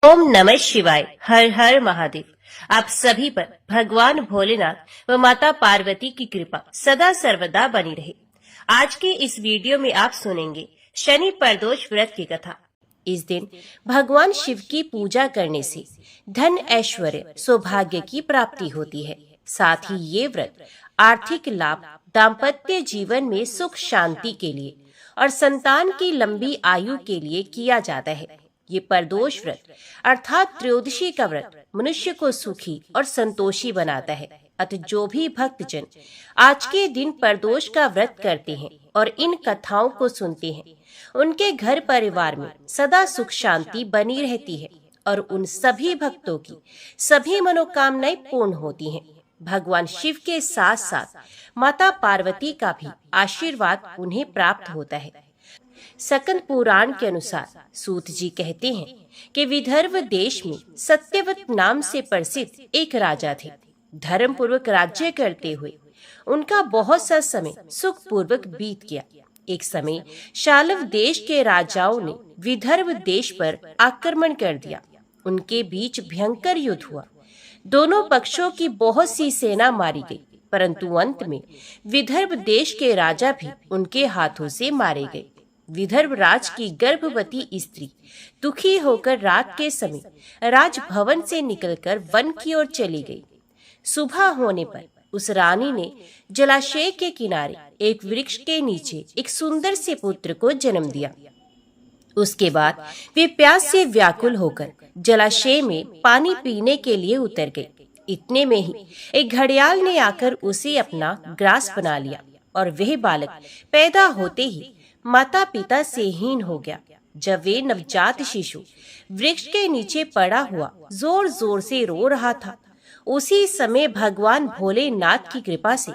ओम नमः शिवाय। हर हर महादेव। आप सभी पर भगवान भोलेनाथ व माता पार्वती की कृपा सदा सर्वदा बनी रहे। आज के इस वीडियो में आप सुनेंगे शनि प्रदोष व्रत की कथा। इस दिन भगवान शिव की पूजा करने से धन ऐश्वर्य सौभाग्य की प्राप्ति होती है। साथ ही ये व्रत आर्थिक लाभ, दाम्पत्य जीवन में सुख शांति के लिए और संतान की लंबी आयु के लिए किया जाता है। ये प्रदोष व्रत अर्थात त्रयोदशी का व्रत मनुष्य को सुखी और संतोषी बनाता है। अतः जो भी भक्तजन आज के दिन प्रदोष का व्रत करते हैं और इन कथाओं को सुनते हैं, उनके घर परिवार में सदा सुख शांति बनी रहती है और उन सभी भक्तों की सभी मनोकामनाएं पूर्ण होती हैं। भगवान शिव के साथ साथ माता पार्वती का भी आशीर्वाद उन्हें प्राप्त होता है। स्कंद पुराण के अनुसार सूत जी कहते हैं कि विदर्भ देश में सत्यवत नाम से प्रसिद्ध एक राजा थे। धर्म पूर्वक राज्य करते हुए उनका बहुत सा समय सुख पूर्वक बीत गया। एक समय शालव देश के राजाओं ने विदर्भ देश पर आक्रमण कर दिया। उनके बीच भयंकर युद्ध हुआ। दोनों पक्षों की बहुत सी सेना मारी गई, परंतु अंत में विदर्भ देश के राजा भी उनके हाथों से मारे गए। विदर्भ राज की गर्भवती स्त्री दुखी होकर रात के समय राजभवन से निकलकर वन की ओर चली गई। सुबह होने पर उस रानी ने जलाशय के किनारे एक वृक्ष के नीचे एक सुंदर से पुत्र को जन्म दिया। उसके बाद वे प्यास से व्याकुल होकर जलाशय में पानी पीने के लिए उतर गई। इतने में ही एक घड़ियाल ने आकर उसे अपना ग्रास बना लिया और वह बालक पैदा होते ही माता पिता से हीन हो गया। जब वे नवजात शिशु वृक्ष के नीचे पड़ा हुआ जोर जोर से रो रहा था, उसी समय भगवान भोलेनाथ की कृपा से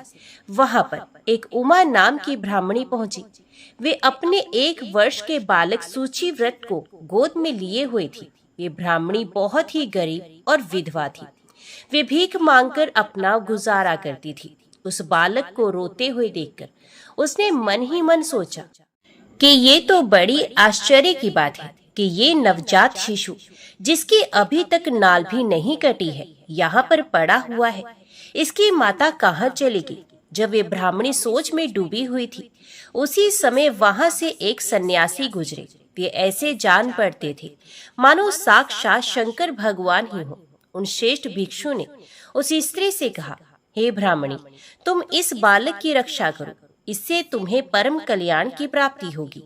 वहां पर एक उमा नाम की ब्राह्मणी पहुंची। वे अपने 1 वर्ष के बालक सूची व्रत को गोद में लिए हुए थी। वे ब्राह्मणी बहुत ही गरीब और विधवा थी। वे भीख मांगकर अपना गुजारा करती थी। उस बालक को रोते हुए देखकर उसने मन ही मन सोचा कि ये तो बड़ी आश्चर्य की बात है कि ये नवजात शिशु जिसकी अभी तक नाल भी नहीं कटी है, यहाँ पर पड़ा हुआ है। इसकी माता कहाँ चली गई? जब वे ब्राह्मणी सोच में डूबी हुई थी, उसी समय वहां से एक सन्यासी गुजरे। वे ऐसे जान पड़ते थे मानो साक्षात शंकर भगवान ही हो। उन श्रेष्ठ भिक्षु ने उस स्त्री से कहा, हे ब्राह्मणी, तुम इस बालक की रक्षा करो, इससे तुम्हें परम कल्याण की प्राप्ति होगी।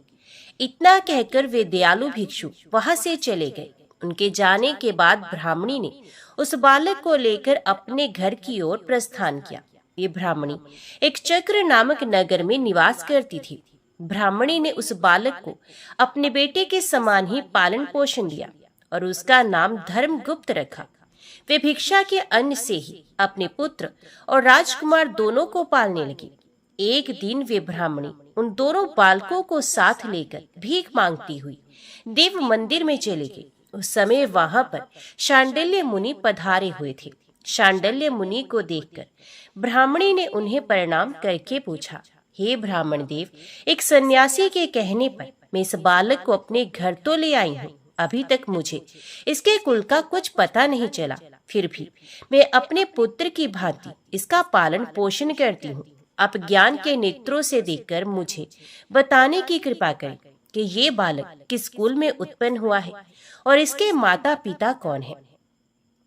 इतना कहकर वे दयालु भिक्षु वहां से चले गए। उनके जाने के बाद ब्राह्मणी ने उस बालक को लेकर अपने घर की ओर प्रस्थान किया। ये ब्राह्मणी एक चक्र नामक नगर में निवास करती थी। ब्राह्मणी ने उस बालक को अपने बेटे के समान ही पालन पोषण दिया और उसका नाम धर्मगुप्त रखा। वे भिक्षा के अन्न से ही अपने पुत्र और राजकुमार दोनों को पालने लगी। एक दिन वे ब्राह्मणी उन दोनों बालकों को साथ लेकर भीख मांगती हुई देव मंदिर में चली गई। उस समय वहां पर शांडिल्य मुनि पधारे हुए थे। शांडिल्य मुनि को देखकर ब्राह्मणी ने उन्हें प्रणाम करके पूछा, हे ब्राह्मण देव, एक सन्यासी के कहने पर मैं इस बालक को अपने घर तो ले आई हूँ। अभी तक मुझे इसके कुल का कुछ पता नहीं चला, फिर भी मैं अपने पुत्र की भांति इसका पालन पोषण करती हूँ। आप ज्ञान के नेत्रों से देखकर मुझे बताने की कृपा करें कि ये बालक किस कुल में उत्पन्न हुआ है और इसके माता पिता कौन है।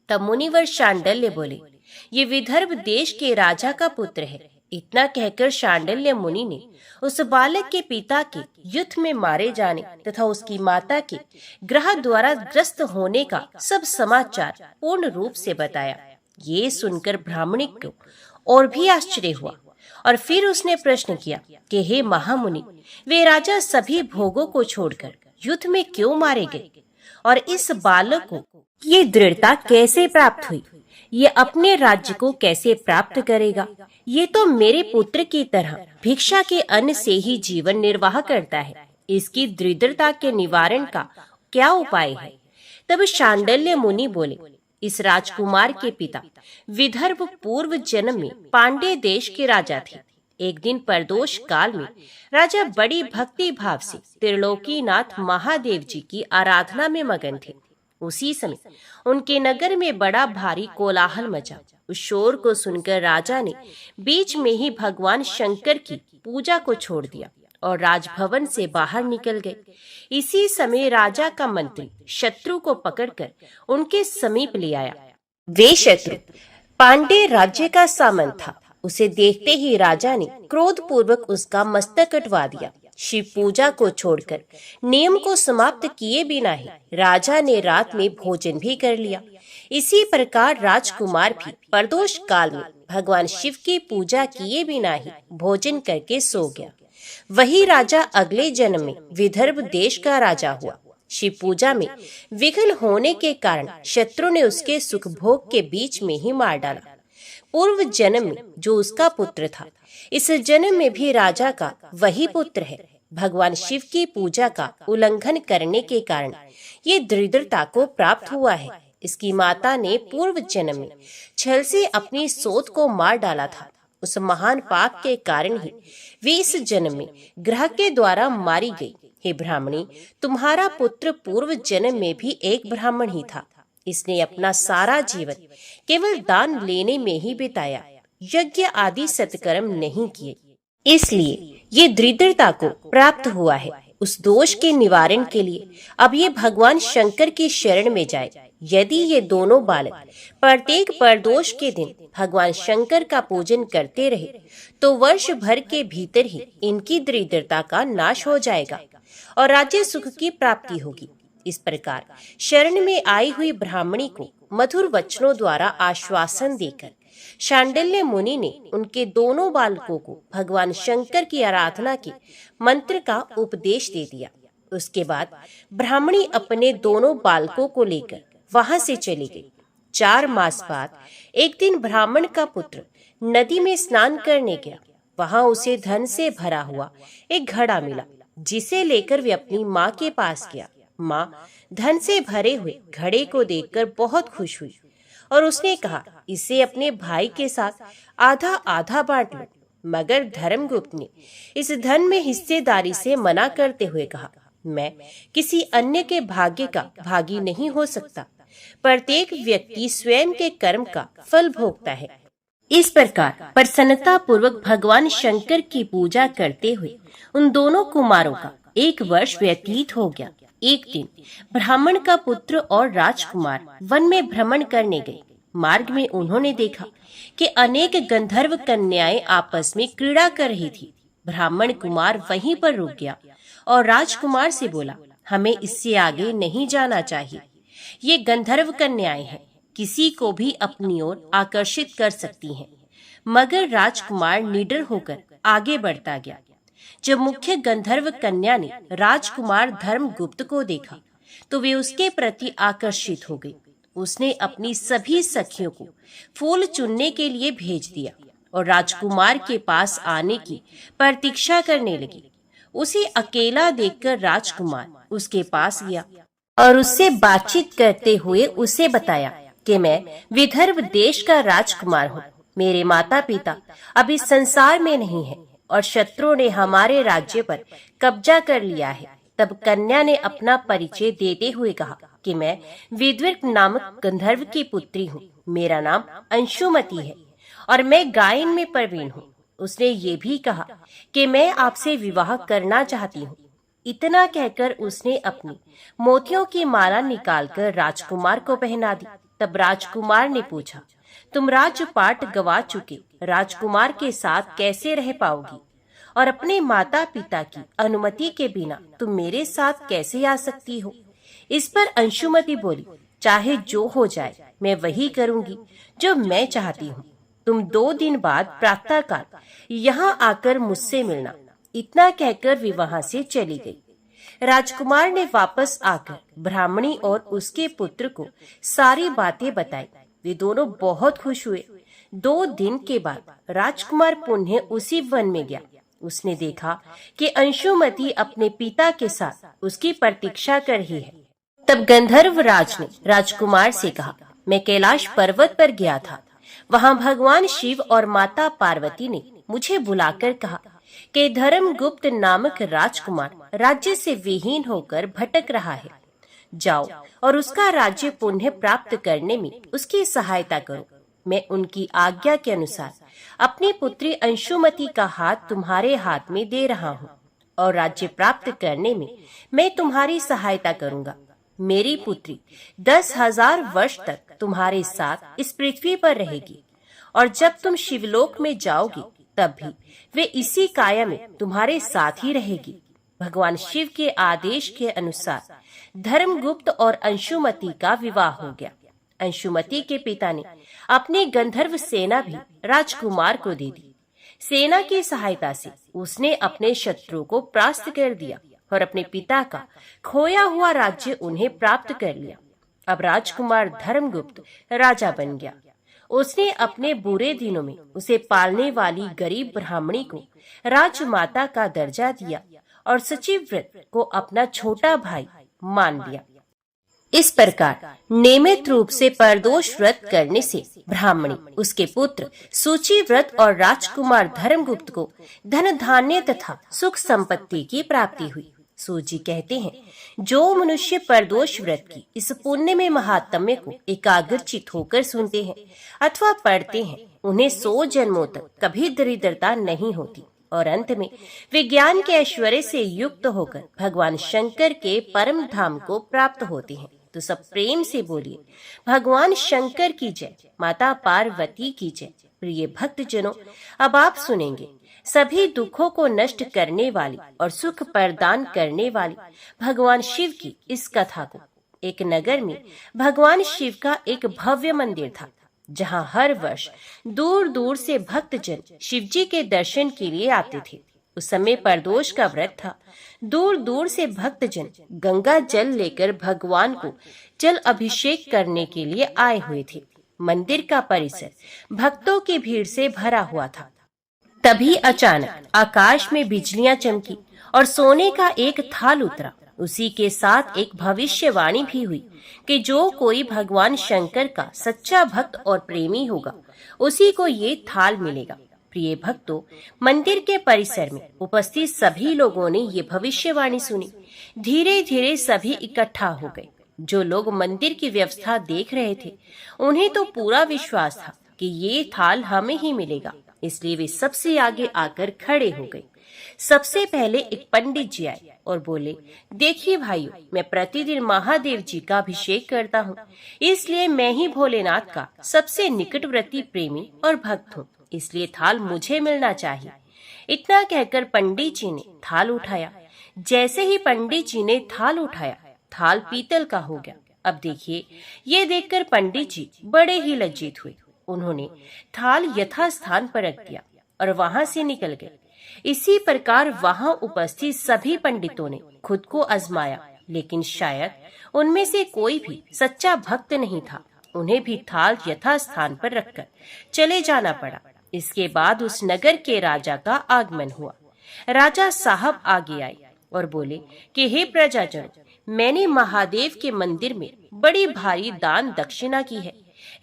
तब मुनिवर शांडिल्य बोले, ये विदर्भ देश के राजा का पुत्र है। इतना कहकर शांडिल्य मुनि ने उस बालक के पिता के युद्ध में मारे जाने तथा उसकी माता के ग्रह द्वारा ग्रस्त होने का सब समाचार पूर्ण रूप से बताया। ये सुनकर ब्राह्मणी को और भी आश्चर्य हुआ और फिर उसने प्रश्न किया कि हे महामुनि, वे राजा सभी भोगों को छोड़कर युद्ध में क्यों मारे गए और इस बालक को ये दृढ़ता कैसे प्राप्त हुई? ये अपने राज्य को कैसे प्राप्त करेगा? ये तो मेरे पुत्र की तरह भिक्षा के अन्न से ही जीवन निर्वाह करता है। इसकी दृढ़ता के निवारण का क्या उपाय है? तब शांडिल्य मुनि बोले, इस राजकुमार के पिता विदर्भ पूर्व जन्म में पांड्य देश के राजा थे। एक दिन प्रदोष काल में राजा बड़ी भक्ति भाव से त्रिलोकीनाथ महादेव जी की आराधना में मगन थे। उसी समय उनके नगर में बड़ा भारी कोलाहल मचा। उस शोर को सुनकर राजा ने बीच में ही भगवान शंकर की पूजा को छोड़ दिया और राजभवन से बाहर निकल गए। इसी समय राजा का मंत्री शत्रु को पकड़कर उनके समीप ले आया। वे शत्रु पांडे राज्य का सामंत था। उसे देखते ही राजा ने क्रोधपूर्वक उसका मस्तक कटवा दिया। शिव पूजा को छोड़कर नियम को समाप्त किए बिना ही राजा ने रात में भोजन भी कर लिया। इसी प्रकार राजकुमार भी प्रदोष काल में भगवान शिव की पूजा किए बिना ही भोजन करके सो गया। वही राजा अगले जन्म में विदर्भ देश का राजा हुआ। शिव पूजा में विघ्न होने के कारण शत्रु ने उसके सुख भोग के बीच में ही मार डाला। पूर्व जन्म में जो उसका पुत्र था, इस जन्म में भी राजा का वही पुत्र है। भगवान शिव की पूजा का उल्लंघन करने के कारण ये दरिद्रता को प्राप्त हुआ है। इसकी माता ने पूर्व जन्म में छल से अपनी सोत को मार डाला था। उस महान पाप के कारण ही वे इस जन्म में ग्रह के द्वारा मारी गई। हे ब्राह्मणी, तुम्हारा पुत्र पूर्व जन्म में भी एक ब्राह्मण ही था। इसने अपना सारा जीवन केवल दान लेने में ही बिताया, यज्ञ आदि सत्कर्म नहीं किए, इसलिए ये दरिद्रता को प्राप्त हुआ है। उस दोष के निवारण के लिए अब ये भगवान शंकर की शरण में जाए। यदि ये दोनों बालक प्रत्येक प्रदोष के दिन भगवान शंकर का पूजन करते रहे तो वर्ष भर के भीतर ही इनकी दरिद्रता का नाश हो जाएगा और राज्य सुख की प्राप्ति होगी। इस प्रकार शरण में आई हुई ब्राह्मणी को मधुर वचनों द्वारा आश्वासन देकर शांडिल्य मुनि ने उनके दोनों बालकों को भगवान शंकर की आराधना के मंत्र का उपदेश दे दिया। उसके बाद ब्राह्मणी अपने दोनों बालकों को लेकर वहां से चली गई। 4 मास बाद एक दिन ब्राह्मण का पुत्र नदी में स्नान करने गया। वहां उसे धन से भरा हुआ एक घड़ा मिला, जिसे लेकर वे अपनी माँ के पास गया। माँ धन से भरे हुए घड़े को देखकर बहुत खुश हुई और उसने कहा, इसे अपने भाई के साथ आधा आधा बांट लो। मगर धर्मगुप्त ने इस धन में हिस्सेदारी से मना करते हुए कहा, मैं किसी अन्य के भाग्य का भागी नहीं हो सकता। प्रत्येक व्यक्ति स्वयं के कर्म का फल भोगता है। इस प्रकार प्रसन्नता पूर्वक भगवान शंकर की पूजा करते हुए उन दोनों कुमारों का 1 वर्ष व्यतीत हो गया। एक दिन ब्राह्मण का पुत्र और राजकुमार वन में भ्रमण करने गए। मार्ग में उन्होंने देखा कि अनेक गंधर्व कन्याएं आपस में क्रीड़ा कर रही थी। ब्राह्मण कुमार वहीं पर रुक गया और राजकुमार से बोला, हमें इससे आगे नहीं जाना चाहिए। ये गंधर्व कन्याएं हैं, किसी को भी अपनी ओर आकर्षित कर सकती हैं। मगर राजकुमार निडर होकर आगे बढ़ता गया। जब मुख्य गंधर्व कन्या ने राजकुमार धर्मगुप्त को देखा तो वे उसके प्रति आकर्षित हो गई। उसने अपनी सभी सखियों को फूल चुनने के लिए भेज दिया और राजकुमार के पास आने की प्रतीक्षा करने लगी। उसे अकेला देखकर राजकुमार उसके पास गया और उससे बातचीत करते हुए उसे बताया कि मैं विदर्भ देश का राजकुमार हूँ। मेरे माता पिता अभी संसार में नहीं है और शत्रुओं ने हमारे राज्य पर कब्जा कर लिया है। तब कन्या ने अपना परिचय देते हुए कहा कि मैं विद्विक नामक गंधर्व की पुत्री हूँ। मेरा नाम अंशुमति है और मैं गायन में प्रवीण हूँ। उसने ये भी कहा कि मैं आपसे विवाह करना चाहती हूँ। इतना कहकर उसने अपनी मोतियों की माला निकालकर राजकुमार को पहना दी। तब राजकुमार ने पूछा, तुम राजपाट गवा चुके राजकुमार के साथ कैसे रह पाओगी और अपने माता पिता की अनुमति के बिना तुम मेरे साथ कैसे आ सकती हो? इस पर अंशुमति बोली, चाहे जो हो जाए मैं वही करूंगी जो मैं चाहती हूँ। तुम 2 दिन बाद प्रातःकाल यहाँ आकर मुझसे मिलना। इतना कहकर वे वहां से चली गई। राजकुमार ने वापस आकर ब्राह्मणी और उसके पुत्र को सारी बातें बताई। वे दोनों बहुत खुश हुए। 2 दिन के बाद राजकुमार पुनः उसी वन में गया। उसने देखा कि अंशुमति अपने पिता के साथ उसकी प्रतीक्षा कर रही है। तब गंधर्व राज ने राजकुमार से कहा, मैं कैलाश पर्वत पर गया था। वहां भगवान शिव और माता पार्वती ने मुझे बुलाकर कहा कि धर्मगुप्त नामक राजकुमार राज्य से विहीन होकर भटक रहा है। जाओ और उसका राज्य पुनः प्राप्त करने में उसकी सहायता करो। मैं उनकी आज्ञा के अनुसार अपनी पुत्री अंशुमति का हाथ तुम्हारे हाथ में दे रहा हूँ और राज्य प्राप्त करने में मैं तुम्हारी सहायता करूँगा। मेरी पुत्री 10,000 वर्ष तक तुम्हारे साथ इस पृथ्वी पर रहेगी और जब तुम शिवलोक में जाओगी तब भी वे इसी काया में तुम्हारे साथ ही रहेगी। भगवान शिव के आदेश के अनुसार धर्मगुप्त और अंशुमति का विवाह हो गया। अंशुमति के पिता ने अपनी गंधर्व सेना भी राजकुमार को दे दी। सेना की सहायता से उसने अपने शत्रु को परास्त कर दिया और अपने पिता का खोया हुआ राज्य उन्हें प्राप्त कर लिया। अब राजकुमार धर्मगुप्त राजा बन गया। उसने अपने बुरे दिनों में उसे पालने वाली गरीब ब्राह्मणी को राजमाता का दर्जा दिया और सचिव्रत को अपना छोटा भाई मान लिया। इस प्रकार नियमित रूप से परदोष व्रत करने से ब्राह्मणी, उसके पुत्र सूचिव्रत और राजकुमार धर्मगुप्त को धन धान्य तथा सुख संपत्ति की प्राप्ति हुई। सूजी कहते हैं, जो मनुष्य परदोष व्रत की इस पुण्य में महात्म्य को एकाग्रचित होकर सुनते हैं अथवा पढ़ते हैं, उन्हें 100 जन्मों तक कभी दरिद्रता नहीं होती और अंत में विज्ञान के ऐश्वर्य से युक्त होकर भगवान शंकर के परम धाम को प्राप्त होते हैं। तो सब प्रेम से बोलिए, भगवान शंकर की जय, माता पार्वती की जय। प्रिय भक्तजनों, अब आप सुनेंगे सभी दुखों को नष्ट करने वाली और सुख प्रदान करने वाली भगवान शिव की इस कथा को। एक नगर में भगवान शिव का एक भव्य मंदिर था, जहां हर वर्ष दूर दूर से भक्तजन शिव जी के दर्शन के लिए आते थे। उस समय प्रदोष का व्रत था। दूर दूर से भक्तजन गंगा जल लेकर भगवान को जल अभिषेक करने के लिए आए हुए थे। मंदिर का परिसर भक्तों की भीड़ से भरा हुआ था। तभी अचानक आकाश में बिजलियां चमकी और सोने का एक थाल उतरा। उसी के साथ एक भविष्यवाणी भी हुई कि जो कोई भगवान शंकर का सच्चा भक्त और प्रेमी होगा, उसी को ये थाल मिलेगा। प्रिय भक्तों, मंदिर के परिसर में उपस्थित सभी लोगों ने ये भविष्यवाणी सुनी। धीरे धीरे सभी इकट्ठा हो गए। जो लोग मंदिर की व्यवस्था देख रहे थे, उन्हें तो पूरा विश्वास था कि ये थाल हमें ही मिलेगा, इसलिए वे सबसे आगे आकर खड़े हो गए। सबसे पहले एक पंडित जी आए और बोले, देखिए भाइयों, मैं प्रतिदिन महादेव जी का अभिषेक करता हूँ, इसलिए मैं ही भोलेनाथ का सबसे निकटवर्ती प्रेमी और भक्त हूँ, इसलिए थाल मुझे मिलना चाहिए। इतना कहकर पंडित जी ने थाल उठाया। जैसे ही पंडित जी ने थाल उठाया, थाल पीतल का हो गया। अब देखिए, ये देखकर पंडित जी बड़े ही लज्जित हुए। उन्होंने थाल यथास्थान पर रख दिया और वहां से निकल गए। इसी प्रकार वहां उपस्थित सभी पंडितों ने खुद को आजमाया, लेकिन शायद उनमें से कोई भी सच्चा भक्त नहीं था। उन्हें भी थाल यथास्थान पर रखकर चले जाना पड़ा। इसके बाद उस नगर के राजा का आगमन हुआ। राजा साहब आगे आए और बोले कि हे प्रजाजनों, मैंने महादेव के मंदिर में बड़ी भारी दान दक्षिणा की है,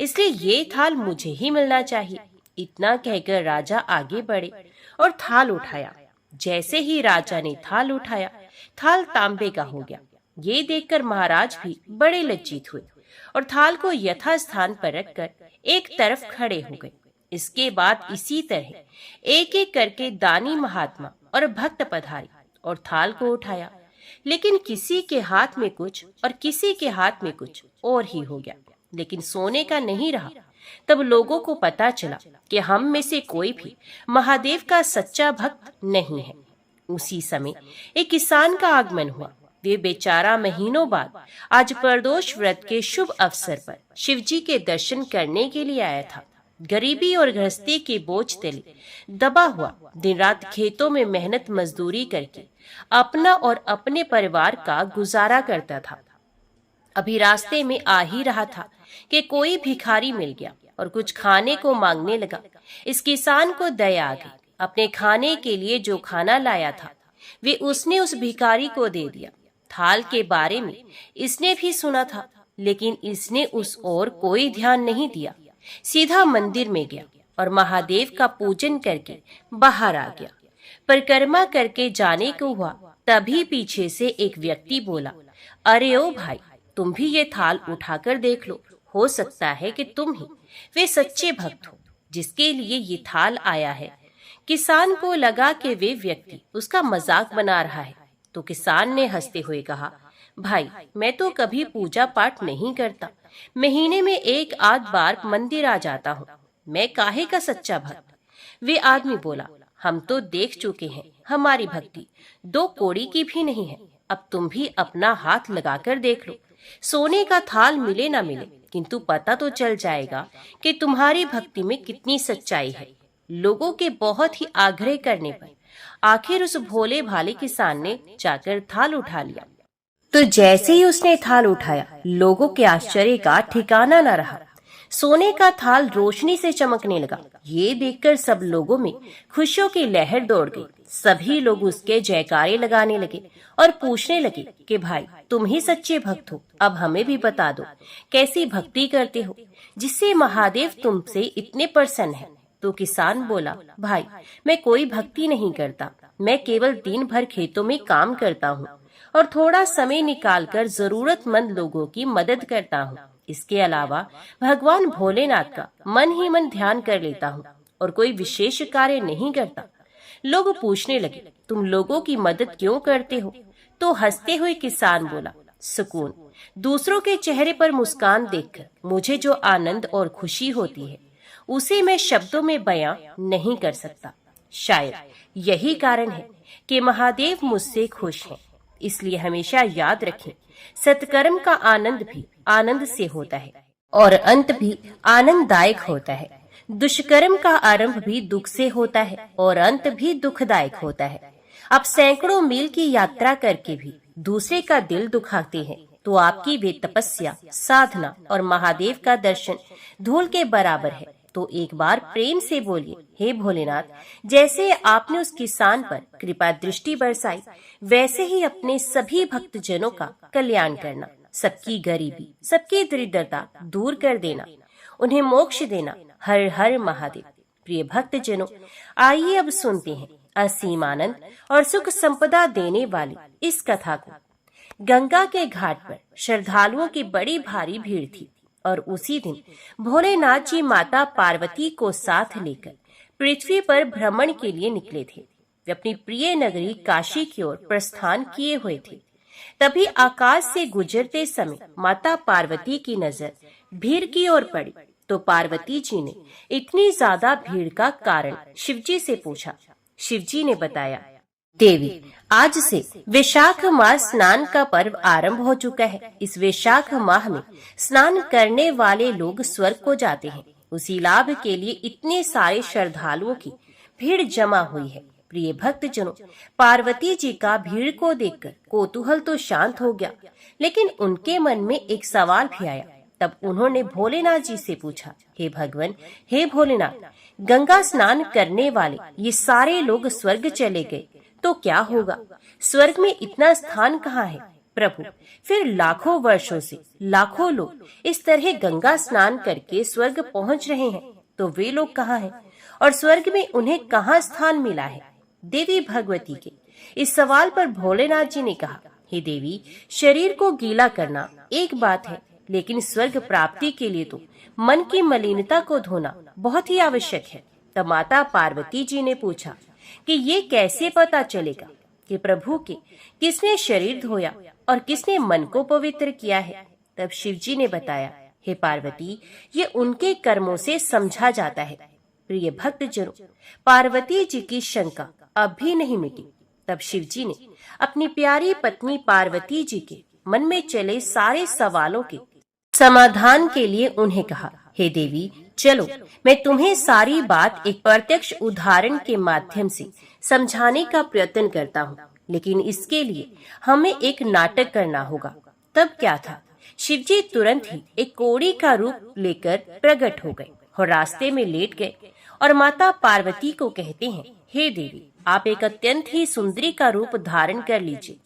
इसलिए ये थाल मुझे ही मिलना चाहिए। इतना कहकर राजा आगे बढ़े और थाल उठाया। जैसे ही राजा ने थाल उठाया, थाल तांबे का हो गया। ये देखकर महाराज भी बड़े लज्जित हुए और थाल को यथास्थान पर रखकर एक तरफ खड़े हो गए। इसके बाद इसी तरह एक एक करके दानी महात्मा और भक्त पधारे और थाल को उठाया, लेकिन किसी के हाथ में कुछ और किसी के हाथ में कुछ और ही हो गया, लेकिन सोने का नहीं रहा। तब लोगों को पता चला कि हम में से कोई भी महादेव का सच्चा भक्त नहीं है। उसी समय एक किसान का आगमन हुआ। वे बेचारा महीनों बाद आज प्रदोष व्रत के शुभ अवसर पर शिवजी के दर्शन करने के लिए आया था। गरीबी और गृहस्थी के बोझ तले दबा हुआ दिन रात खेतों में मेहनत मजदूरी करके अपना और अपने परिवार का गुजारा करता था। अभी रास्ते में आ ही रहा था कि कोई भिखारी मिल गया और कुछ खाने को मांगने लगा। इस किसान को दया आ गई। अपने खाने के लिए जो खाना लाया था, वे उसने उस भिखारी को दे दिया। थाल के बारे में इसने भी सुना था, लेकिन इसने उस ओर कोई ध्यान नहीं दिया। सीधा मंदिर में गया और महादेव का पूजन करके बाहर आ गया। परिक्रमा करके जाने को हुआ, तभी पीछे से एक व्यक्ति बोला, अरे ओ भाई, तुम भी ये थाल उठाकर देख लो, हो सकता है कि तुम ही वे सच्चे भक्त हो जिसके लिए ये थाल आया है। किसान को लगा कि वे व्यक्ति उसका मजाक बना रहा है, तो किसान ने हंसते हुए कहा, भाई मैं तो कभी पूजा पाठ नहीं करता, महीने में एक आध बार मंदिर आ जाता हूँ, मैं काहे का सच्चा भक्त। वे आदमी बोला, हम तो देख चुके हैं, हमारी भक्ति 2 कौड़ी की भी नहीं है। अब तुम भी अपना हाथ लगाकर देख लो, सोने का थाल मिले ना मिले, किंतु पता तो चल जाएगा कि तुम्हारी भक्ति में कितनी सच्चाई है। लोगों के बहुत ही आग्रह करने पर आखिर उस भोले भाले किसान ने जाकर थाल उठा लिया। तो जैसे ही उसने थाल उठाया, लोगों के आश्चर्य का ठिकाना न रहा। सोने का थाल रोशनी से चमकने लगा। ये देखकर सब लोगों में खुशियों की लहर दौड़ गई। सभी लोग उसके जयकारे लगाने लगे और पूछने लगे कि भाई तुम ही सच्चे भक्त हो, अब हमें भी बता दो कैसी भक्ति करते हो जिससे महादेव तुमसे इतने प्रसन्न है। तो किसान बोला, भाई मैं कोई भक्ति नहीं करता, मैं केवल दिन भर खेतों में काम करता हूँ और थोड़ा समय निकालकर जरूरतमंद लोगों की मदद करता हूँ। इसके अलावा भगवान भोलेनाथ का मन ही मन ध्यान कर लेता हूँ और कोई विशेष कार्य नहीं करता। लोग पूछने लगे, तुम लोगों की मदद क्यों करते हो? तो हंसते हुए किसान बोला, सुकून, दूसरों के चेहरे पर मुस्कान देखकर मुझे जो आनंद और खुशी होती है उसे मैं शब्दों में बयां नहीं कर सकता। शायद यही कारण है कि महादेव मुझसे खुश हैं। इसलिए हमेशा याद रखें, सत्कर्म का आनंद भी आनंद से होता है और अंत भी आनंददायक होता है। दुष्कर्म का आरंभ भी दुख से होता है और अंत भी दुखदायक होता है। आप सैकड़ों मील की यात्रा करके भी दूसरे का दिल दुखाते हैं तो आपकी वे तपस्या, साधना और महादेव का दर्शन धूल के बराबर है। तो एक बार प्रेम से बोलिए, हे भोलेनाथ, जैसे आपने उस किसान पर कृपा दृष्टि बरसाई, वैसे ही अपने सभी भक्तजनों का कल्याण करना, सबकी गरीबी, सबकी दरिद्रता दूर कर देना, उन्हें मोक्ष देना। हर हर महादेव। प्रिय भक्तजनों, आइए अब सुनते हैं असीम आनंद और सुख संपदा देने वाली इस कथा को। गंगा के घाट पर श्रद्धालुओं की बड़ी भारी भीड़ थी और उसी दिन भोलेनाथ जी माता पार्वती को साथ लेकर पृथ्वी पर भ्रमण के लिए निकले थे। वे अपनी प्रिय नगरी काशी की ओर प्रस्थान किए हुए थे। तभी आकाश से गुजरते समय माता पार्वती की नजर भीड़ की ओर पड़ी तो पार्वती जी ने इतनी ज्यादा भीड़ का कारण शिवजी से पूछा। शिवजी ने बताया, देवी, आज से वैशाख माह स्नान का पर्व आरंभ हो चुका है। इस वैशाख माह में स्नान करने वाले लोग स्वर्ग को जाते हैं। उसी लाभ के लिए इतने सारे श्रद्धालुओं की भीड़ जमा हुई है। प्रिय भक्तजनों, पार्वती जी का भीड़ को देखकर कौतूहल तो शांत हो गया, लेकिन उनके मन में एक सवाल भी आया। तब उन्होंने भोलेनाथ जी से पूछा, हे भगवान, हे भोलेनाथ, गंगा स्नान करने वाले ये सारे लोग स्वर्ग चले गए तो क्या होगा? स्वर्ग में इतना स्थान कहाँ है? प्रभु, फिर लाखों वर्षों से लाखों लोग इस तरह गंगा स्नान करके स्वर्ग पहुँच रहे हैं, तो वे लोग कहाँ हैं और स्वर्ग में उन्हें कहाँ स्थान मिला है? देवी भगवती के इस सवाल पर भोलेनाथ जी ने कहा, हे देवी, शरीर को गीला करना एक बात है, लेकिन स्वर्ग प्राप्ति के लिए तो मन की मलिनता को धोना बहुत ही आवश्यक है। तब माता पार्वती जी ने पूछा कि ये कैसे पता चलेगा कि प्रभु के किसने शरीर धोया और किसने मन को पवित्र किया है? तब शिव जी ने बताया, हे पार्वती, ये उनके कर्मों से समझा जाता है। प्रिय भक्तजनों, पार्वती जी की शंका अब भी नहीं मिटी। तब शिव जी ने अपनी प्यारी पत्नी पार्वती जी के मन में चले सारे सवालों के समाधान के लिए उन्हें कहा, हे देवी, चलो मैं तुम्हें सारी बात एक प्रत्यक्ष उदाहरण के माध्यम से समझाने का प्रयत्न करता हूँ, लेकिन इसके लिए हमें एक नाटक करना होगा। तब क्या था, शिवजी तुरंत ही एक कौड़ी का रूप लेकर प्रकट हो गए और रास्ते में लेट गए और माता पार्वती को कहते हैं, हे देवी, आप एक अत्यंत ही सुंदरी का रूप धारण कर लीजिए।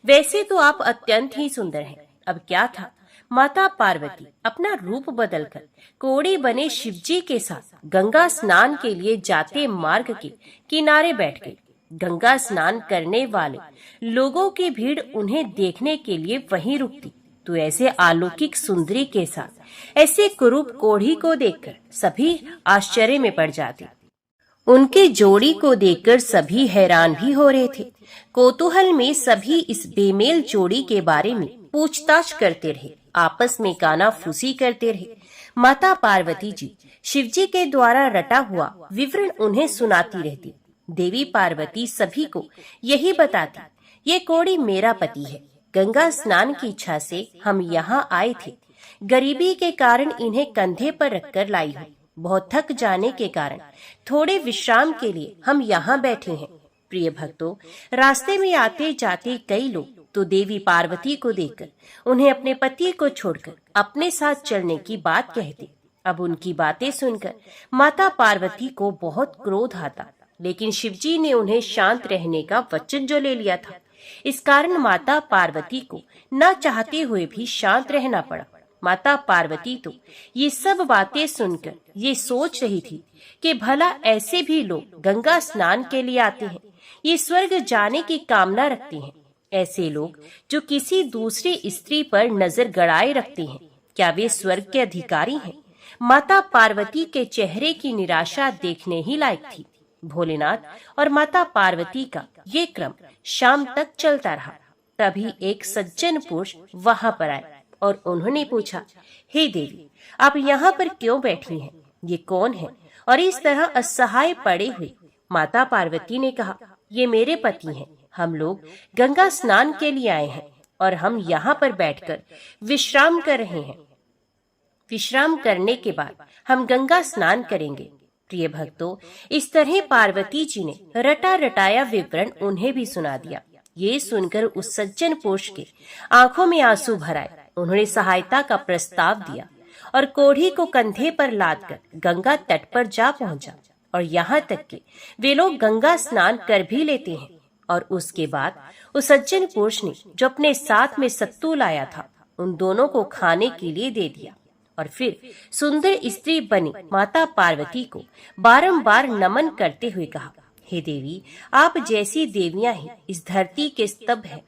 वैसे तो आप अत्यंत ही सुंदर हैं। अब क्या था, माता पार्वती अपना रूप बदलकर कौड़ी बने शिवजी के साथ गंगा स्नान के लिए जाते मार्ग के किनारे बैठ गई। गंगा स्नान करने वाले लोगों की भीड़ उन्हें देखने के लिए वहीं रुकती किंतु ऐसे अलौकिक सुंदरी के साथ ऐसे कुरूप कोढ़ी को देखकर सभी आश्चर्य में पड़ जाते। उनके जोड़ी को देखकर सभी हैरान भी हो रहे थे। कौतूहल में सभी इस बेमेल जोड़ी के बारे में पूछताछ करते रहे, आपस में कानाफूसी करते रहे। माता पार्वती जी शिवजी के द्वारा रटा हुआ विवरण उन्हें सुनाती रहती। देवी पार्वती सभी को यही बताती, ये कोढ़ी मेरा पति है। गंगा स्नान की इच्छा से हम यहाँ आए थे। गरीबी के कारण इन्हें कंधे पर रखकर लाई हूँ। बहुत थक जाने के कारण थोड़े विश्राम के लिए हम यहाँ बैठे हैं। प्रिय भक्तों, रास्ते में आते जाते कई लोग तो देवी पार्वती को देखकर उन्हें अपने पति को छोड़कर अपने साथ चलने की बात कहते। अब उनकी बातें सुनकर माता पार्वती को बहुत क्रोध आता, लेकिन शिवजी ने उन्हें शांत रहने का वचन जो ले लिया था, इस कारण माता पार्वती को न चाहते हुए भी शांत रहना पड़ा। माता पार्वती तो ये सब बातें सुनकर ये सोच रही थी कि भला ऐसे भी लोग गंगा स्नान के लिए आते हैं, ये स्वर्ग जाने की कामना रखते हैं। ऐसे लोग जो किसी दूसरी स्त्री पर नजर गड़ाए रखते हैं, क्या वे स्वर्ग के अधिकारी हैं? माता पार्वती के चेहरे की निराशा देखने ही लायक थी। भोलेनाथ और माता पार्वती का ये क्रम शाम तक चलता रहा। तभी एक सज्जन पुरुष वहां पर आए और उन्होंने पूछा, हे देवी, आप यहाँ पर क्यों बैठी हैं? ये कौन है और इस तरह असहाय पड़े हुए? माता पार्वती ने कहा, ये मेरे पति हैं। हम लोग गंगा स्नान के लिए आए हैं और हम यहाँ पर बैठकर विश्राम कर रहे हैं। विश्राम करने के बाद हम गंगा स्नान करेंगे। प्रिय भक्तों, इस तरह पार्वती जी ने रटा रटाया विवरण उन्हें भी सुना दिया। ये सुनकर उस सज्जन पुरुष के आंखों में आंसू भर आए। उन्होंने सहायता का प्रस्ताव दिया और कोढ़ी को कंधे पर लादकर गंगा तट पर जा पहुंचा। और यहाँ तक कि वे लोग गंगा स्नान कर भी लेते हैं। और उसके बाद उस सज्जन पुरुष ने जो अपने साथ में सत्तू लाया था, उन दोनों को खाने के लिए दे दिया और फिर सुंदर स्त्री बनी माता पार्वती को बारंबार नमन करते हुए कहा, हे देवी, आप जैसी देवियां ही इस धरती के स्तंभ हैं।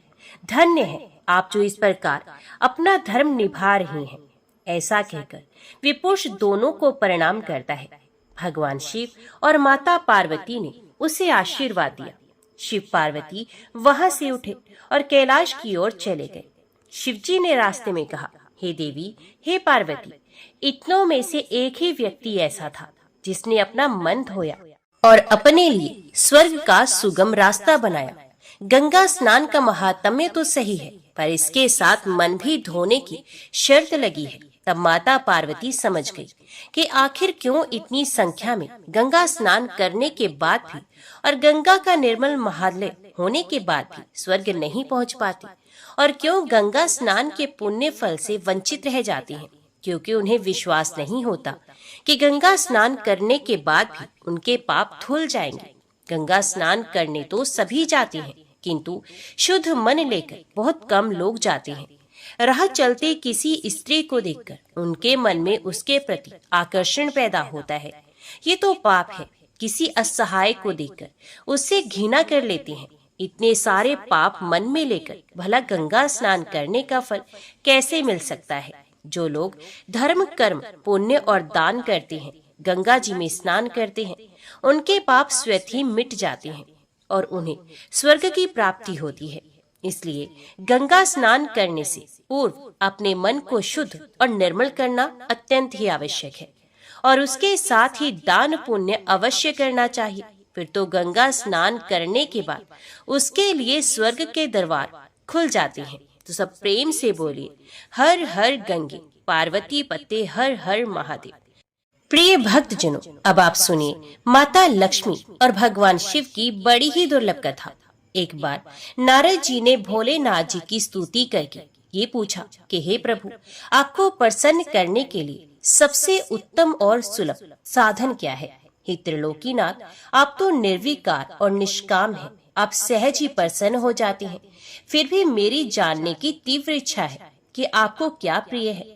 धन्य है आप जो इस प्रकार अपना धर्म निभा रही हैं। ऐसा कहकर वे पुरुष दोनों को प्रणाम करता है। भगवान शिव और माता पार्वती ने उसे आशीर्वाद दिया। शिव पार्वती वहां से उठे और कैलाश की ओर चले गए। शिवजी ने रास्ते में कहा, हे देवी, हे पार्वती, इतनों में से एक ही व्यक्ति ऐसा था जिसने अपना मन धोया और अपने लिए स्वर्ग का सुगम रास्ता बनाया। गंगा स्नान का महात्म्य तो सही है, पर इसके साथ मन भी धोने की शर्त लगी है। तब माता पार्वती समझ गई कि आखिर क्यों इतनी संख्या में गंगा स्नान करने के बाद भी और गंगा का निर्मल महालय होने के बाद भी स्वर्ग नहीं पहुंच पाती, और क्यों गंगा स्नान के पुण्य फल से वंचित रह जाती हैं, क्योंकि उन्हें विश्वास नहीं होता कि गंगा स्नान करने के बाद भी उनके पाप धुल जाएंगे। गंगा स्नान करने तो सभी जाते हैं, किंतु शुद्ध मन लेकर बहुत कम लोग जाते हैं। राह चलते किसी स्त्री को देखकर उनके मन में उसके प्रति आकर्षण पैदा होता है, ये तो पाप है। किसी असहाय को देखकर उससे घृणा कर लेते हैं। इतने सारे पाप मन में लेकर भला गंगा स्नान करने का फल कैसे मिल सकता है? जो लोग धर्म, कर्म, पुण्य और दान करते हैं, गंगा जी में स्नान करते हैं, उनके पाप स्वतः ही मिट जाते हैं और उन्हें स्वर्ग की प्राप्ति होती है। इसलिए गंगा स्नान करने से पूर्व अपने मन को शुद्ध और निर्मल करना अत्यंत ही आवश्यक है, और उसके साथ ही दान पुण्य अवश्य करना चाहिए। फिर तो गंगा स्नान करने के बाद उसके लिए स्वर्ग के दरबार खुल जाते हैं। तो सब प्रेम से बोलिए, हर हर गंगे पार्वती पते हर हर महादेव। प्रिय भक्तजनों, अब आप सुनिए माता लक्ष्मी और भगवान शिव की बड़ी ही दुर्लभ कथा। एक बार नारद जी ने भोलेनाथ जी की स्तुति करके ये पूछा कि हे प्रभु, आपको प्रसन्न करने के लिए सबसे उत्तम और सुलभ साधन क्या है? हे त्रिलोकीनाथ, आप तो निर्विकार और निष्काम हैं, आप सहज ही प्रसन्न हो जाते हैं। फिर भी मेरी जानने की तीव्र इच्छा है कि आपको क्या प्रिय है।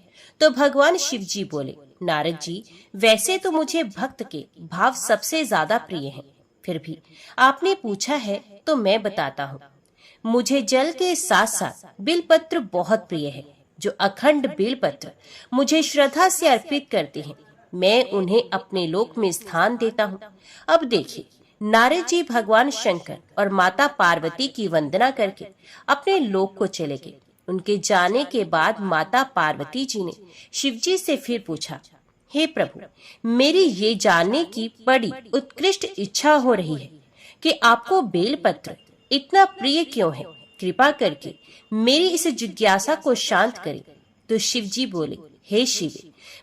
तो भगवान शिव जी बोले, नारद जी, वैसे तो मुझे भक्त के भाव सबसे ज्यादा प्रिय हैं, फिर भी आपने पूछा है तो मैं बताता हूँ। मुझे जल के साथ साथ बिलपत्र बहुत प्रिय है। जो अखंड बेलपत्र मुझे श्रद्धा से अर्पित करते हैं, मैं उन्हें अपने लोक में स्थान देता हूँ। अब देखिए, नारद जी भगवान शंकर और माता पार्वती की वंदना करके अपने लोक को चले गए। उनके जाने के बाद माता पार्वती जी ने शिव जी से फिर पूछा, हे प्रभु, मेरी ये जानने की बड़ी उत्कृष्ट इच्छा हो रही है कि आपको बेलपत्र इतना प्रिय क्यों है। कृपा करके मेरी इस जिज्ञासा को शांत करें। तो शिव जी बोले, हे शिव,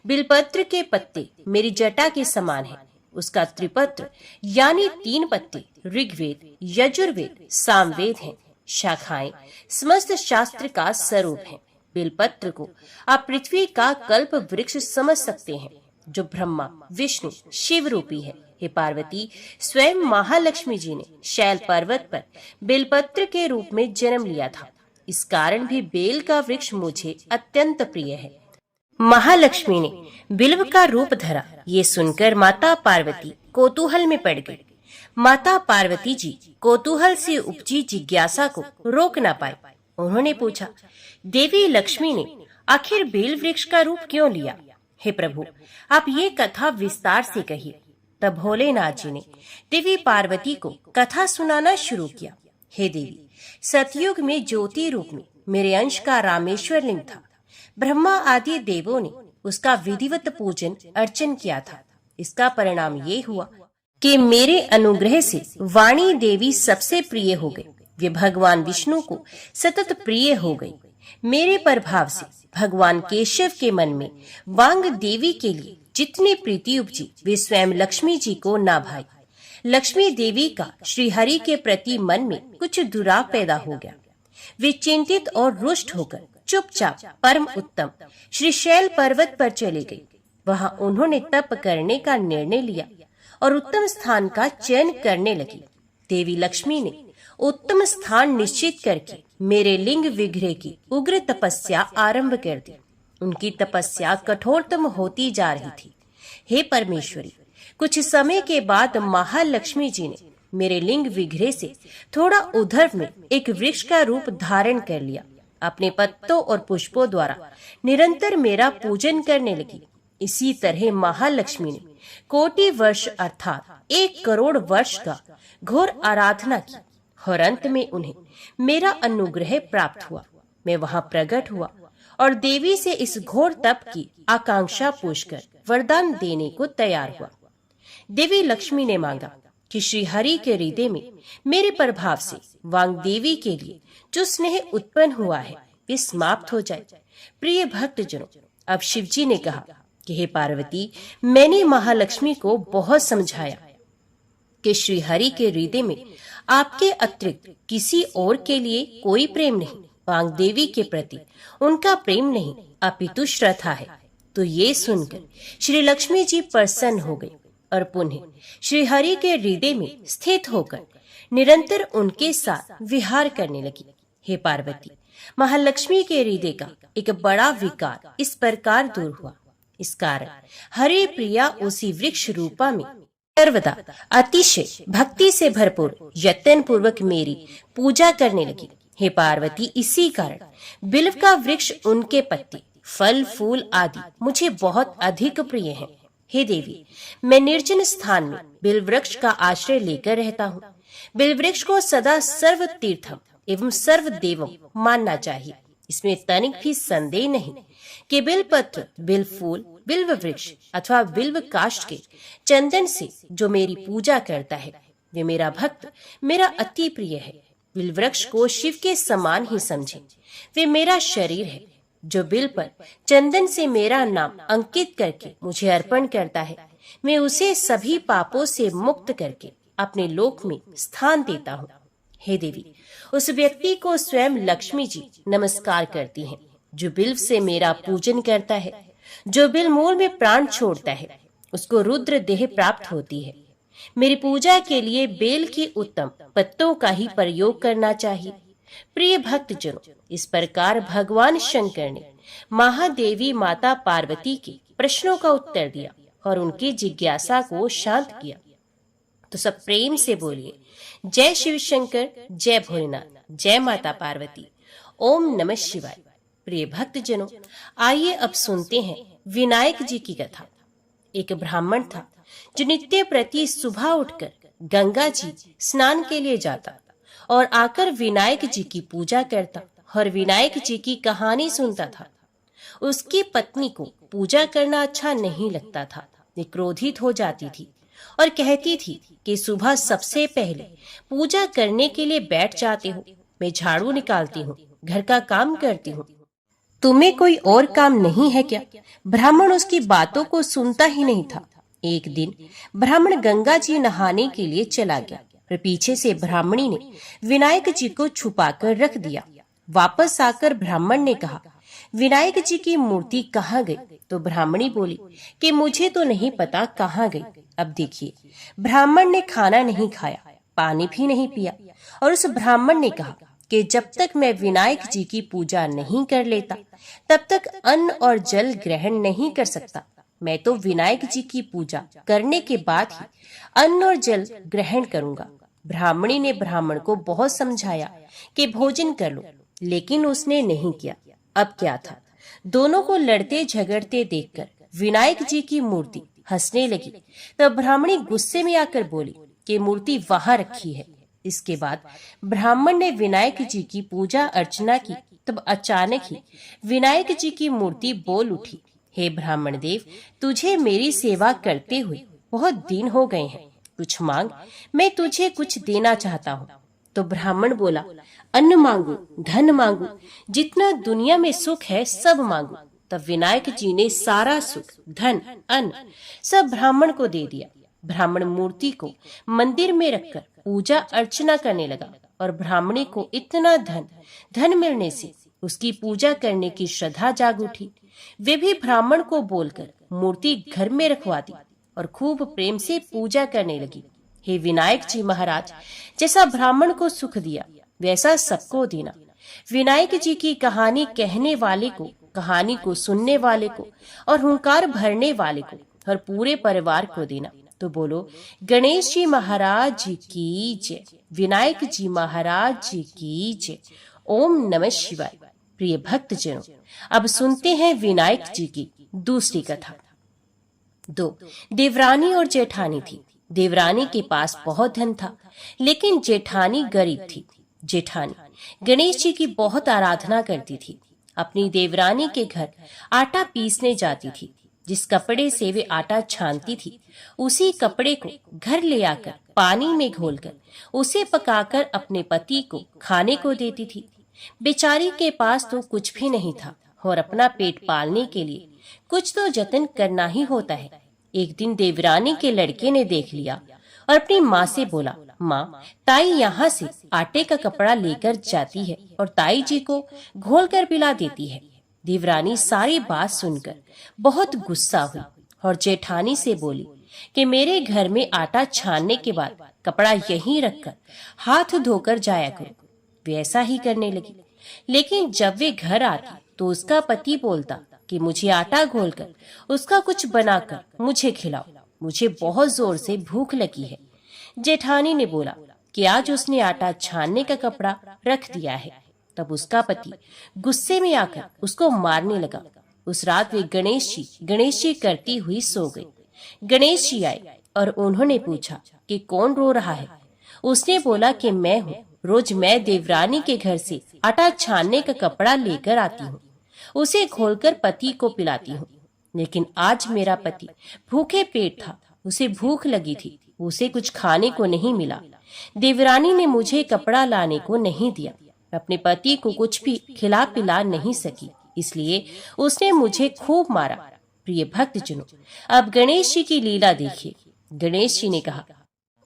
बेलपत्र के पत्ते मेरी जटा के समान है। उसका त्रिपत्र यानी 3 पत्ते ऋग्वेद, यजुर्वेद, सामवेद हैं। शाखाएं समस्त शास्त्र का स्वरूप है। बेलपत्र को आप पृथ्वी का कल्प वृक्ष समझ सकते हैं, जो ब्रह्मा, विष्णु, शिव रूपी है। हे पार्वती, स्वयं महालक्ष्मी जी ने शैल पर्वत पर बेलपत्र के रूप में जन्म लिया था। इस कारण भी बेल का वृक्ष मुझे अत्यंत प्रिय है। महालक्ष्मी ने बिल्व का रूप धरा, ये सुनकर माता पार्वती कौतूहल में पड़ गई। माता पार्वती जी कौतूहल से उपजी जिज्ञासा को रोक न पाए। उन्होंने पूछा, देवी लक्ष्मी ने आखिर बेल वृक्ष का रूप क्यों लिया? हे प्रभु, आप ये कथा विस्तार से कहिए। तब भोलेनाथ जी ने देवी पार्वती को कथा सुनाना शुरू किया। हे देवी, सतयुग में ज्योति रूप में मेरे अंश का रामेश्वर लिंग था। ब्रह्मा आदि देवों ने उसका विधिवत पूजन अर्चन किया था। इसका परिणाम ये हुआ कि मेरे अनुग्रह से वाणी देवी सबसे प्रिय हो गई। वे भगवान विष्णु को सतत प्रिय हो गई। मेरे प्रभाव से भगवान केशव के मन में वांग देवी के लिए जितनी प्रीति उपजी, वे स्वयं लक्ष्मी जी को ना भाई। लक्ष्मी देवी का श्री हरि के प्रति मन में कुछ दुराव पैदा हो गया। वे चिंतित और रुष्ट होकर चुपचाप परम उत्तम श्री शैल पर्वत पर चले गए। वहां उन्होंने तप करने का निर्णय लिया और उत्तम स्थान का चयन करने लगी। देवी लक्ष्मी ने उत्तम स्थान निश्चित करके मेरे लिंग विग्रह की उग्र तपस्या आरंभ कर दी। उनकी तपस्या कठोरतम होती जा रही थी। हे परमेश्वरी, कुछ समय के बाद महालक्ष्मी जी ने मेरे लिंग विग्रह से थोड़ा उधर में एक वृक्ष का रूप धारण कर लिया। अपने पत्तों और पुष्पों द्वारा निरंतर मेरा पूजन करने लगी। इसी तरह महालक्ष्मी ने कोटि वर्ष अर्थात 1 करोड़ वर्ष का घोर आराधना की और अंत में उन्हें मेरा अनुग्रह प्राप्त हुआ। मैं वहां प्रकट हुआ और देवी से इस घोर तप की आकांक्षा पूछकर वरदान देने को तैयार हुआ। देवी लक्ष्मी ने मांगा कि श्री हरि के हृदय में मेरे प्रभाव से वांग देवी के लिए जो स्नेह उत्पन्न हुआ है वे समाप्त हो जाए। प्रिय भक्तजनों, अब शिव जी ने कहा कि हे पार्वती, मैंने महालक्ष्मी को बहुत समझाया कि श्री हरि के हृदय में आपके अतिरिक्त किसी और के लिए कोई प्रेम नहीं। वांग देवी के प्रति उनका प्रेम नहीं अपितु श्रद्धा है। तो ये सुनकर श्री लक्ष्मी जी प्रसन्न हो गई और पुनः श्री हरि के हृदय में स्थित होकर निरंतर उनके साथ विहार करने लगी। हे पार्वती, महालक्ष्मी के हृदय का एक बड़ा विकार इस प्रकार दूर हुआ। इस कारण हरे प्रिया उसी वृक्ष रूपा में सर्वदा अतिशय भक्ति से भरपूर यत्न पूर्वक मेरी पूजा करने लगी। हे पार्वती, इसी कारण बिल्व का वृक्ष, उनके पत्ते, फल फूल आदि मुझे बहुत अधिक प्रिय हैं। हे देवी, मैं निर्जन स्थान में बिल्व वृक्ष का आश्रय लेकर रहता हूँ। बिल्व वृक्ष को सदा सर्व तीर्थम एवं सर्व देवम मानना चाहिए। इसमें तनिक भी संदेह नहीं कि बिल्व पत्र, बिल्व फूल, बिल्व वृक्ष अथवा बिल्व काष्ठ के चंदन से जो मेरी पूजा करता है वे मेरा भक्त, मेरा अति प्रिय है। बिल्व वृक्ष को शिव के समान ही समझे। वे मेरा शरीर है। जो बिल पर चंदन से मेरा नाम अंकित करके मुझे अर्पण करता है, मैं उसे सभी पापों से मुक्त करके अपने लोक में स्थान देता हूँ। हे देवी, उस व्यक्ति को स्वयं लक्ष्मी जी नमस्कार करती हैं जो बिल्व से मेरा पूजन करता है। जो बिल मूल में प्राण छोड़ता है उसको रुद्र देह प्राप्त होती है। मेरी पूजा के लिए बेल की उत्तम पत्तों का ही प्रयोग करना चाहिए। प्रिय भक्तजनों, इस प्रकार भगवान शंकर ने महादेवी माता पार्वती के प्रश्नों का उत्तर दिया और उनकी जिज्ञासा को शांत किया। तो सब प्रेम से बोलिए, जय शिव शंकर, जय भोलेनाथ, जय माता पार्वती। ओम नमः शिवाय। प्रिय भक्तजनों, आइए अब सुनते हैं विनायक जी की कथा। एक ब्राह्मण था जो नित्य प्रति सुबह उठकर गंगा जी स्नान के लिए जाता और आकर विनायक जी की पूजा करता और विनायक जी की कहानी सुनता था। उसकी पत्नी को पूजा करना अच्छा नहीं लगता था। वे क्रोधित हो जाती थी और कहती थी कि सुबह सबसे पहले पूजा करने के लिए बैठ जाते हो, मैं झाड़ू निकालती हूँ, घर का काम करती हूँ, तुम्हें कोई और काम नहीं है क्या? ब्राह्मण उसकी बातों को सुनता ही नहीं था। एक दिन ब्राह्मण गंगा जी नहाने के लिए चला गया और पीछे से ब्राह्मणी ने विनायक जी को छुपाकर रख दिया। वापस आकर ब्राह्मण ने कहा, विनायक जी की मूर्ति कहाँ गई? तो ब्राह्मणी बोली कि मुझे तो नहीं पता कहाँ गई। अब देखिए, ब्राह्मण ने खाना नहीं खाया, पानी भी नहीं पिया और उस ब्राह्मण ने कहा कि जब तक मैं विनायक जी की पूजा नहीं कर लेता तब तक अन्न और जल ग्रहण नहीं कर सकता। मैं तो विनायक जी की पूजा करने के बाद ही अन्न और जल ग्रहण करूंगा। ब्राह्मणी ने ब्राह्मण को बहुत समझाया कि भोजन कर लो, लेकिन उसने नहीं किया। अब क्या था, दोनों को लड़ते झगड़ते देखकर विनायक जी की मूर्ति हंसने लगी। तब ब्राह्मणी गुस्से में आकर बोली कि मूर्ति वहां रखी है। इसके बाद ब्राह्मण ने विनायक जी की पूजा अर्चना की। तब अचानक ही विनायक जी की मूर्ति बोल उठी, हे ब्राह्मण देव, तुझे मेरी सेवा करते हुए बहुत दिन हो गए हैं, कुछ मांग, मैं तुझे कुछ देना चाहता हूँ। तो ब्राह्मण बोला, अन्न मांगू, धन मांगू, जितना दुनिया में सुख है सब मांगू। तब विनायक जी ने सारा सुख, धन, अन्न सब ब्राह्मण को दे दिया। ब्राह्मण मूर्ति को मंदिर में रखकर पूजा अर्चना करने लगा और ब्राह्मणी को इतना धन मिलने से उसकी पूजा करने की श्रद्धा जाग उठी। वे भी ब्राह्मण को बोलकर मूर्ति घर में रखवा दी और खूब प्रेम से पूजा करने लगी। हे विनायक जी महाराज, जैसा ब्राह्मण को सुख दिया वैसा सबको देना। विनायक जी की कहानी कहने वाले को, कहानी को सुनने वाले को और हुंकार भरने वाले को और पूरे परिवार को देना। तो बोलो, गणेश जी महाराज जी की जय, विनायक जी महाराज जी की जय। ओम नमः शिवाय। प्रिय भक्तजनों, अब सुनते हैं विनायक जी की दूसरी कथा। 2 देवरानी और जेठानी थी। देवरानी के पास बहुत धन था, लेकिन जेठानी गरीब थी। जेठानी गणेश जी की बहुत आराधना करती थी। अपनी देवरानी के घर आटा पीसने जाती थी। जिस कपड़े से वे आटा छानती थी, उसी कपड़े को घर ले आकर पानी में घोलकर उसे पकाकर अपने पति को खाने को देती थी। बेचारी के पास तो कुछ भी नहीं था और अपना पेट पालने के लिए कुछ तो जतन करना ही होता है। एक दिन देवरानी के लड़के ने देख लिया और अपनी माँ से बोला, माँ, ताई यहाँ से आटे का कपड़ा लेकर जाती है और ताई जी को घोल कर पिला देती है। देवरानी सारी बात सुनकर बहुत गुस्सा हुई और जेठानी से बोली कि मेरे घर में आटा छानने के बाद कपड़ा यहीं रखकर हाथ धोकर जाया करो। वे ऐसा ही करने लगी। लेकिन जब वे घर आती तो उसका पति बोलता कि मुझे आटा घोलकर उसका कुछ बनाकर मुझे खिलाओ, मुझे बहुत जोर से भूख लगी है। जेठानी ने बोला कि आज उसने आटा छानने का कपड़ा रख दिया है। तब उसका पति गुस्से में आकर उसको मारने लगा। उस रात वे गणेश जी करती हुई सो गई। गणेश जी आए और उन्होंने पूछा कि कौन रो रहा है। उसने बोला कि मैं हूँ, रोज मैं देवरानी के घर से आटा छानने का कपड़ा लेकर आती हूँ, उसे खोलकर पति को पिलाती हूँ। लेकिन आज मेरा पति भूखे पेट था, उसे भूख लगी थी, उसे कुछ खाने को नहीं मिला। देवरानी ने मुझे कपड़ा लाने को नहीं दिया, अपने पति को कुछ भी खिला पिला नहीं सकी, इसलिए उसने मुझे खूब मारा। प्रिय भक्तजनों, अब गणेश जी की लीला देखिए। गणेश जी ने कहा,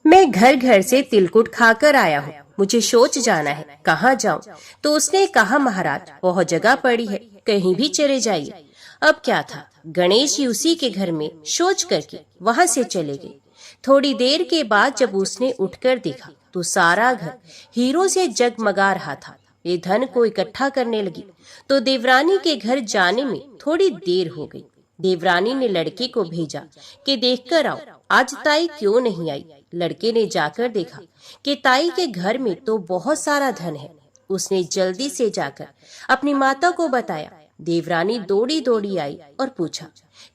मैं घर घर से तिलकुट खाकर आया हूँ, मुझे शौच जाना है, कहाँ जाऊँ? तो उसने कहा, महाराज बहुत जगह पड़ी है, कहीं भी चले जाइए। अब क्या था, गणेश जी उसी के घर में शौच करके वहां से चले गए। थोड़ी देर के बाद जब उसने उठकर देखा तो सारा घर हीरो से जगमगा रहा था। ये धन को इकट्ठा करने लगी तो देवरानी के घर जाने में थोड़ी देर हो गई। देवरानी ने लड़के को भेजा कि देखकर आओ, आज ताई क्यों नहीं आई। लड़के ने जाकर देखा कि ताई के घर में तो बहुत सारा धन है, उसने जल्दी से जाकर अपनी माता को बताया। देवरानी दौड़ी दौड़ी आई और पूछा,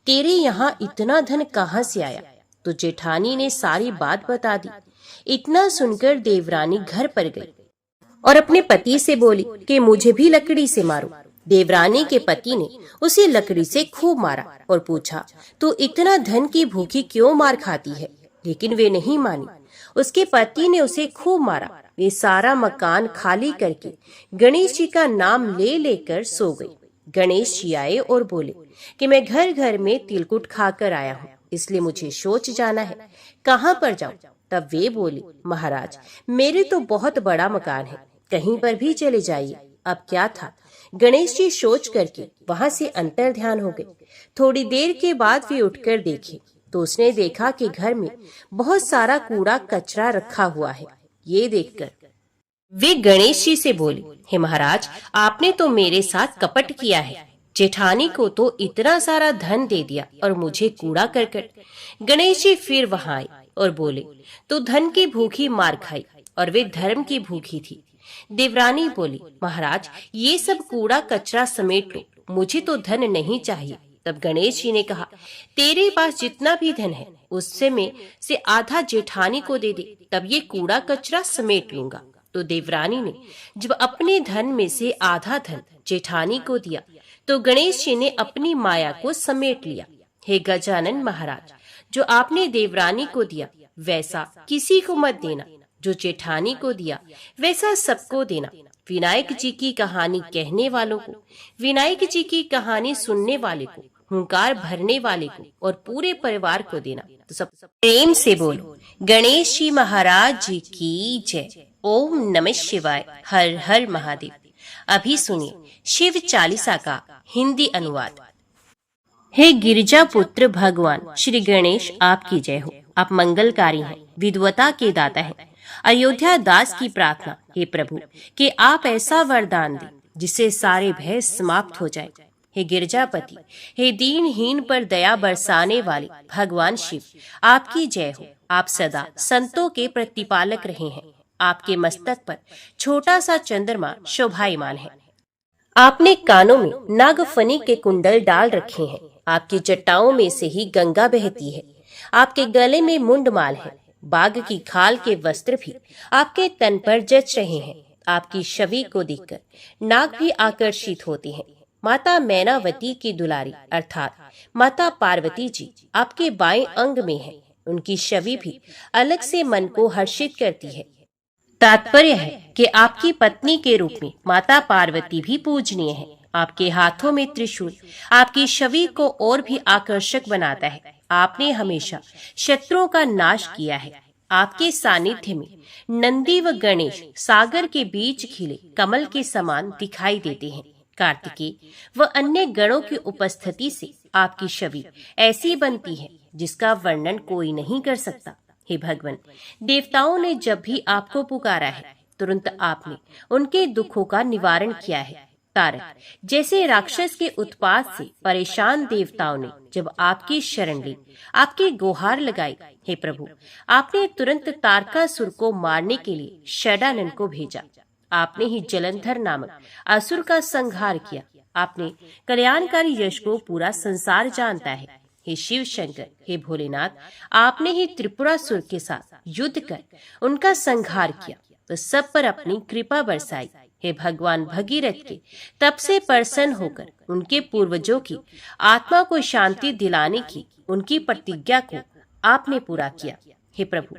तेरे यहाँ इतना धन कहाँ से आया? तो जेठानी ने सारी बात बता दी। इतना सुनकर देवरानी घर पर गई और अपने पति से बोली कि मुझे भी लकड़ी से मारो। देवरानी के पति ने उसे लकड़ी से खूब मारा और पूछा, तू इतना धन की भूखी क्यों मार खाती है? लेकिन वे नहीं मानी। उसके पति ने उसे खूब मारा। वे सारा मकान खाली करके गणेश जी का नाम ले लेकर सो गई। गणेश जी आए और बोले कि मैं घर घर में तिलकुट खाकर आया हूँ, इसलिए मुझे शौच जाना है, कहाँ पर जाऊँ? तब वे बोली, महाराज मेरे तो बहुत बड़ा मकान है, कहीं पर भी चले जाइए। अब क्या था, गणेश जी सोच करके वहां से अंतर ध्यान हो गए। थोड़ी देर के बाद वे उठकर देखे तो उसने देखा कि घर में बहुत सारा कूड़ा कचरा रखा हुआ है। ये देखकर वे गणेश जी से बोले, हे महाराज आपने तो मेरे साथ कपट किया है। जेठानी को तो इतना सारा धन दे दिया और मुझे कूड़ा करकट। गणेश जी फिर वहां आए और बोले, तो धन की भूखी मार खाई और वे धर्म की भूखी थी। देवरानी बोली, महाराज ये सब कूड़ा कचरा समेट लो, मुझे तो धन नहीं चाहिए। तब गणेश जी ने कहा, तेरे पास जितना भी धन है उससे में से आधा जेठानी को दे दे, तब ये कूड़ा कचरा समेट लूंगा। तो देवरानी ने जब अपने धन में से आधा धन जेठानी को दिया तो गणेश जी ने अपनी माया को समेट लिया। हे गजानन महाराज, जो आपने देवरानी को दिया वैसा किसी को मत देना, जो जेठानी को दिया वैसा सबको देना। विनायक जी की कहानी कहने वालों को, विनायक जी की कहानी सुनने वाले को, हुंकार भरने वाले को और पूरे परिवार को देना। तो सब प्रेम से बोलो, गणेश जी महाराज जी की जय। ओम नमः शिवाय। हर हर महादेव। अभी सुनिए शिव चालीसा का हिंदी अनुवाद। हे गिरजा पुत्र भगवान श्री गणेश आपकी जय हो। आप मंगलकारी हैं, विद्वता के दाता हैं। अयोध्या दास की प्रार्थना, हे प्रभु कि आप ऐसा वरदान दें जिससे सारे भय समाप्त हो जाए। हे गिरजापति, हे दीनहीन पर दया बरसाने वाले भगवान शिव आपकी जय हो। आप सदा संतों के प्रतिपालक रहे हैं। आपके मस्तक पर छोटा सा चंद्रमा शोभायमान है। आपने कानों में नागफनी के कुंडल डाल रखे हैं। आपकी जटाओं में से ही गंगा बहती है। आपके गले में मुंडमाल है। बाघ की खाल के वस्त्र भी आपके तन पर जच रहे हैं। आपकी छवि को देखकर नाग भी आकर्षित होते हैं। माता मैनावती की दुलारी अर्थात माता पार्वती जी आपके बाएं अंग में है। उनकी छवि भी अलग से मन को हर्षित करती है। तात्पर्य है कि आपकी पत्नी के रूप में माता पार्वती भी पूजनीय है। आपके हाथों में त्रिशूल आपकी छवि को और भी आकर्षक बनाता है। आपने हमेशा शत्रुओं का नाश किया है। आपके सानिध्य में नंदी व गणेश सागर के बीच खिले कमल के समान दिखाई देते हैं। कार्तिकेय व अन्य गणों की उपस्थिति से आपकी छवि ऐसी बनती है जिसका वर्णन कोई नहीं कर सकता। हे भगवान, देवताओं ने जब भी आपको पुकारा है तुरंत आपने उनके दुखों का निवारण किया है। तारक जैसे राक्षस के उत्पात से परेशान देवताओं ने जब आपकी शरण ली, आपकी गुहार लगाई, हे प्रभु आपने तुरंत तारकासुर को मारने के लिए षडानन को भेजा। आपने ही जलंधर नामक असुर का संहार किया। आपने कल्याणकारी यश को पूरा संसार जानता है। हे शिव शंकर, हे भोलेनाथ, आपने ही त्रिपुरासुर के साथ युद्ध कर उनका संहार किया तो सब पर अपनी कृपा बरसाई। हे भगवान भगीरथ के तब से प्रसन्न होकर उनके पूर्वजों की आत्मा को शांति दिलाने की उनकी प्रतिज्ञा को आपने पूरा किया। हे प्रभु,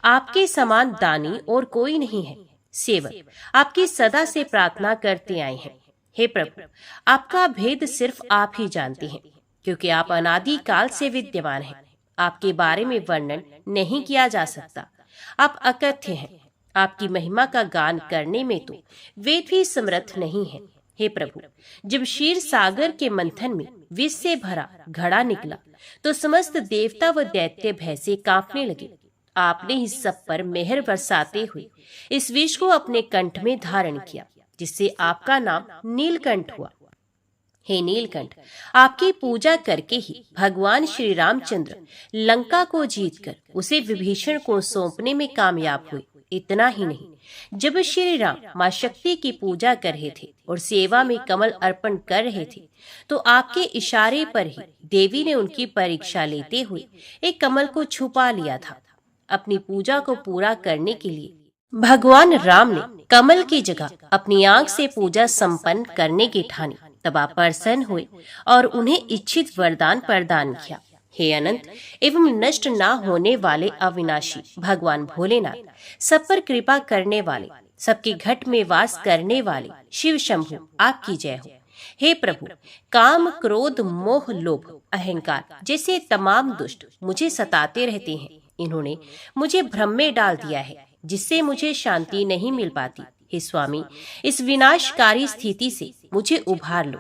आपके समान दानी और कोई नहीं है। सेवक आपकी सदा से प्रार्थना करते आए हैं। हे प्रभु, आपका भेद सिर्फ आप ही जानते हैं, क्योंकि आप अनादि काल से विद्यमान हैं। आपके बारे में वर्णन नहीं किया जा सकता। आप अकथ्य हैं। आपकी महिमा का गान करने में तो वेद भी समर्थ नहीं है। हे प्रभु, जब क्षीर सागर के मंथन में विष से भरा घड़ा निकला तो समस्त देवता व दैत्य भय से कांपने लगे। आपने ही सब पर मेहर बरसाते हुए इस विष को अपने कंठ में धारण किया, जिससे आपका नाम नीलकंठ हुआ। हे नीलकंठ, आपकी पूजा करके ही भगवान श्री रामचंद्र लंका को जीतकर उसे विभीषण को सौंपने में कामयाब हुए। इतना ही नहीं, जब श्री राम माँ शक्ति की पूजा कर रहे थे और सेवा में कमल अर्पण कर रहे थे, तो आपके इशारे पर ही देवी ने उनकी परीक्षा लेते हुए एक कमल को छुपा लिया था। अपनी पूजा को पूरा करने के लिए भगवान राम ने कमल की जगह अपनी आंख से पूजा संपन्न करने की ठानी। तब आप प्रसन्न हुए और उन्हें इच्छित वरदान प्रदान किया। हे अनंत एवं नष्ट ना होने वाले अविनाशी भगवान भोलेनाथ, सब पर कृपा करने वाले, सबके घट में वास करने वाले शिव शंभु, आपकी जय हो। हे प्रभु, काम, क्रोध, मोह, लोभ, अहंकार जैसे तमाम दुष्ट मुझे सताते रहते हैं। इन्होंने मुझे भ्रम में डाल दिया है, जिससे मुझे शांति नहीं मिल पाती। हे स्वामी, इस विनाशकारी स्थिति से मुझे उभार लो।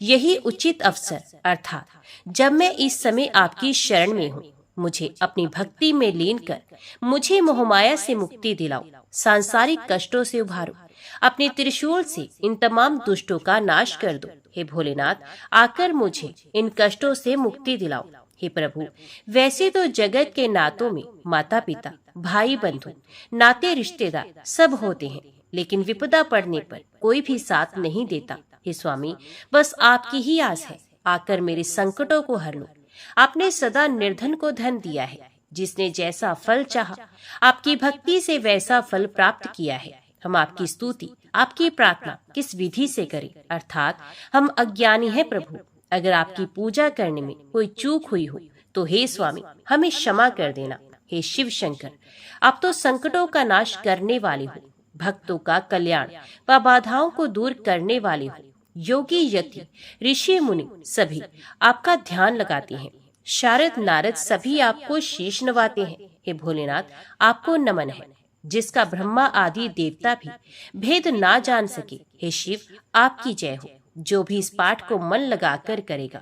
यही उचित अवसर अर्थात जब मैं इस समय आपकी शरण में हूँ, मुझे अपनी भक्ति में लीन कर मुझे मोहमाया से मुक्ति दिलाओ, सांसारिक कष्टों से उभारो। अपने त्रिशूल से इन तमाम दुष्टों का नाश कर दो। हे भोलेनाथ, आकर मुझे इन कष्टों से मुक्ति दिलाओ। हे प्रभु, वैसे तो जगत के नातों में माता पिता, भाई बंधु, नाते रिश्तेदार सब होते हैं, लेकिन विपदा पड़ने पर कोई भी साथ नहीं देता। हे स्वामी, बस आपकी ही आस है, आकर मेरे संकटों को हर लो। आपने सदा निर्धन को धन दिया है, जिसने जैसा फल चाहा आपकी भक्ति से वैसा फल प्राप्त किया है। हम आपकी स्तुति, आपकी प्रार्थना किस विधि से करें, अर्थात हम अज्ञानी हैं प्रभु। अगर आपकी पूजा करने में कोई चूक हुई हो तो हे स्वामी, हमें क्षमा कर देना। हे शिव शंकर, आप तो संकटों का नाश करने वाले हो, भक्तों का कल्याण व बाधाओं को दूर करने वाले हो। योगी यति, ऋषि मुनि सभी आपका ध्यान लगाते हैं। शारद नारद सभी आपको शीश नवाते हैं। हे भोलेनाथ, आपको नमन है, जिसका ब्रह्मा आदि देवता भी भेद ना जान सके। हे शिव, आपकी जय हो। जो भी इस पाठ को मन लगाकर करेगा,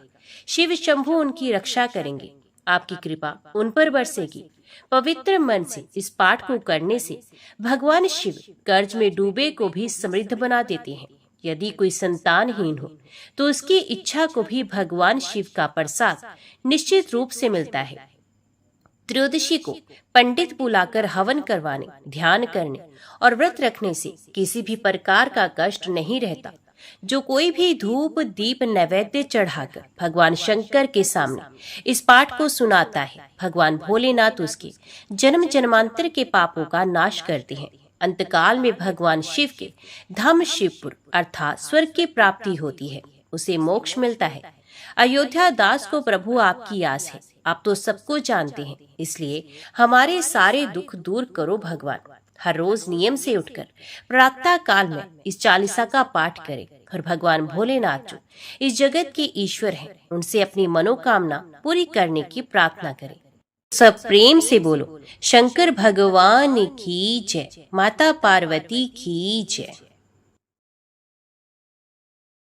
शिव शंभु उनकी रक्षा करेंगे। आपकी कृपा उन पर बरसेगी। पवित्र मन से इस पाठ को करने से भगवान शिव कर्ज में डूबे को भी समृद्ध बना देते हैं। यदि कोई संतानहीन हो तो उसकी इच्छा को भी भगवान शिव का प्रसाद निश्चित रूप से मिलता है। त्रयोदशी को पंडित बुलाकर हवन करवाने, ध्यान करने और व्रत रखने से किसी भी प्रकार का कष्ट नहीं रहता। जो कोई भी धूप दीप नैवेद्य चढ़ाकर भगवान शंकर के सामने इस पाठ को सुनाता है, भगवान भोलेनाथ उसके जन्म जन्मांतर के पापों का नाश करते हैं। अंतकाल में भगवान शिव के धाम शिवपुर अर्थात स्वर्ग की प्राप्ति होती है, उसे मोक्ष मिलता है। अयोध्या दास को प्रभु आपकी आस है, आप तो सबको जानते हैं, इसलिए हमारे सारे दुख दूर करो भगवान। हर रोज नियम से उठकर प्रातः काल में इस चालीसा का पाठ करें और भगवान भोलेनाथ जो इस जगत के ईश्वर हैं, उनसे अपनी मनोकामना पूरी करने की प्रार्थना करें। सब प्रेम से बोलो, शंकर भगवान की जय, माता पार्वती की जय।